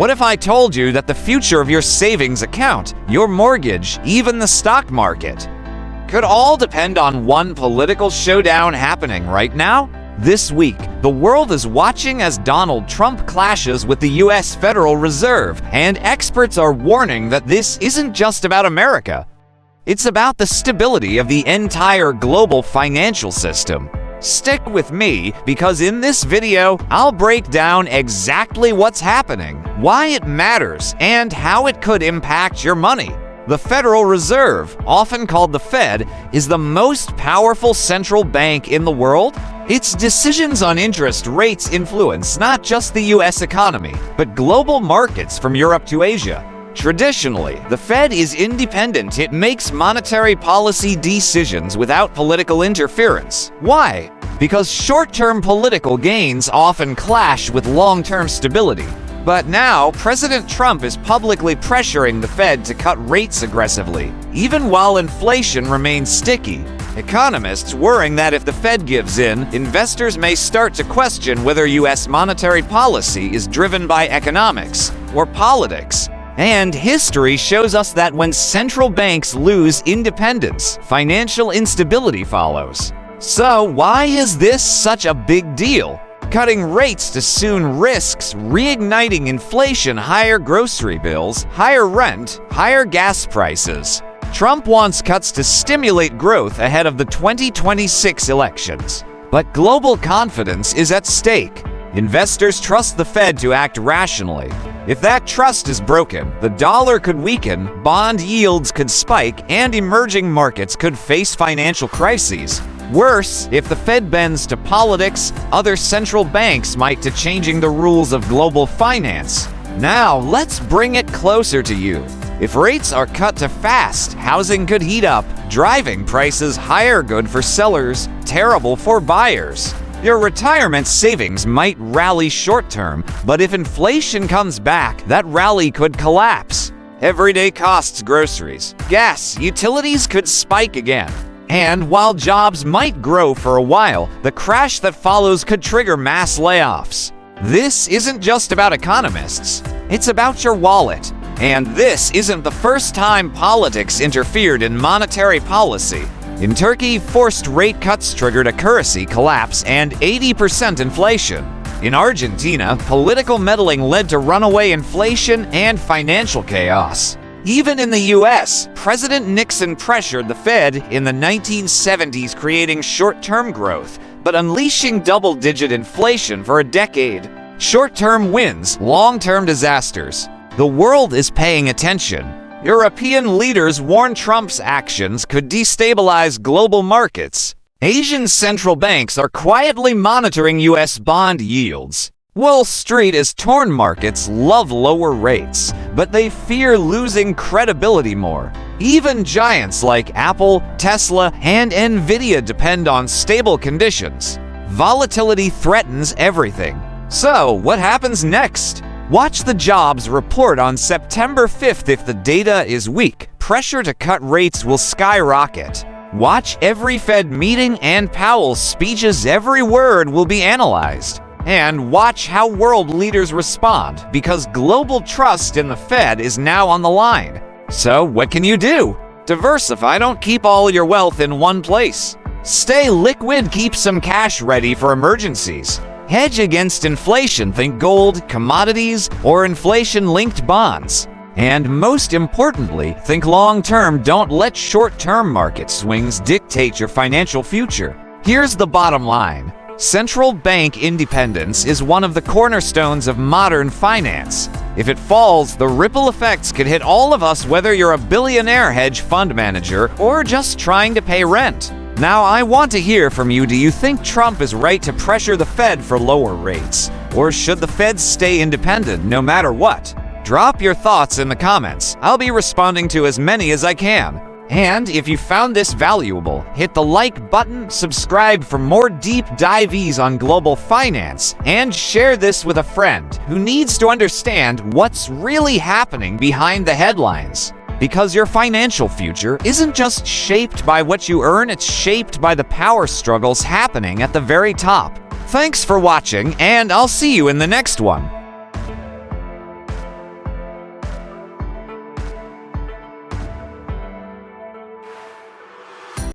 What if I told you that the future of your savings account, your mortgage, even the stock market, could all depend on one political showdown happening right now? This week, the world is watching as Donald Trump clashes with the U.S. Federal Reserve, and experts are warning that this isn't just about America. It's about the stability of the entire global financial system. Stick with me, because in this video, I'll break down exactly what's happening, why it matters, and how it could impact your money. The Federal Reserve, often called the Fed, is the most powerful central bank in the world. Its decisions on interest rates influence not just the U.S. economy, but global markets from Europe to Asia. Traditionally, the Fed is independent. It makes monetary policy decisions without political interference. Why? Because short-term political gains often clash with long-term stability. But now, President Trump is publicly pressuring the Fed to cut rates aggressively, even while inflation remains sticky. Economists worrying that if the Fed gives in, investors may start to question whether U.S. monetary policy is driven by economics or politics. And history shows us that when central banks lose independence, financial instability follows. So why is this such a big deal? Cutting rates too soon risks reigniting inflation, higher grocery bills, higher rent, higher gas prices. Trump wants cuts to stimulate growth ahead of the 2026 elections. But global confidence is at stake. Investors trust the Fed to act rationally. If that trust is broken, the dollar could weaken, bond yields could spike, and emerging markets could face financial crises. Worse, if the Fed bends to politics, other central banks might to changing the rules of global finance. Now, let's bring it closer to you. If rates are cut too fast, housing could heat up, driving prices higher, good for sellers, terrible for buyers. Your retirement savings might rally short-term, but if inflation comes back, that rally could collapse. Everyday costs, groceries, gas, utilities could spike again. And while jobs might grow for a while, the crash that follows could trigger mass layoffs. This isn't just about economists, it's about your wallet. And this isn't the first time politics interfered in monetary policy. In Turkey, forced rate cuts triggered a currency collapse and 80% inflation. In Argentina, political meddling led to runaway inflation and financial chaos. Even in the U.S., President Nixon pressured the Fed in the 1970s, creating short-term growth, but unleashing double-digit inflation for a decade. Short-term wins, long-term disasters. The world is paying attention. European leaders warn Trump's actions could destabilize global markets. Asian central banks are quietly monitoring U.S. bond yields. Wall Street is torn. Markets love lower rates, but they fear losing credibility more. Even giants like Apple, Tesla, and Nvidia depend on stable conditions. Volatility threatens everything. So, what happens next? Watch the jobs report on September 5th. If the data is weak, pressure to cut rates will skyrocket. Watch every Fed meeting and Powell's speeches. Every word will be analyzed. And watch how world leaders respond, because global trust in the Fed is now on the line. So what can you do? Diversify. Don't keep all your wealth in one place. Stay liquid. Keep some cash ready for emergencies. Hedge against inflation. Think gold, commodities, or inflation-linked bonds. And most importantly, think long-term. Don't let short-term market swings dictate your financial future. Here's the bottom line. Central bank independence is one of the cornerstones of modern finance. If it falls, the ripple effects could hit all of us, whether you're a billionaire hedge fund manager or just trying to pay rent. Now, I want to hear from you. Do you think Trump is right to pressure the Fed for lower rates? Or should the Fed stay independent no matter what? Drop your thoughts in the comments. I'll be responding to as many as I can. And if you found this valuable, hit the like button, subscribe for more deep dives on global finance, and share this with a friend who needs to understand what's really happening behind the headlines. Because your financial future isn't just shaped by what you earn, it's shaped by the power struggles happening at the very top. Thanks for watching, and I'll see you in the next one.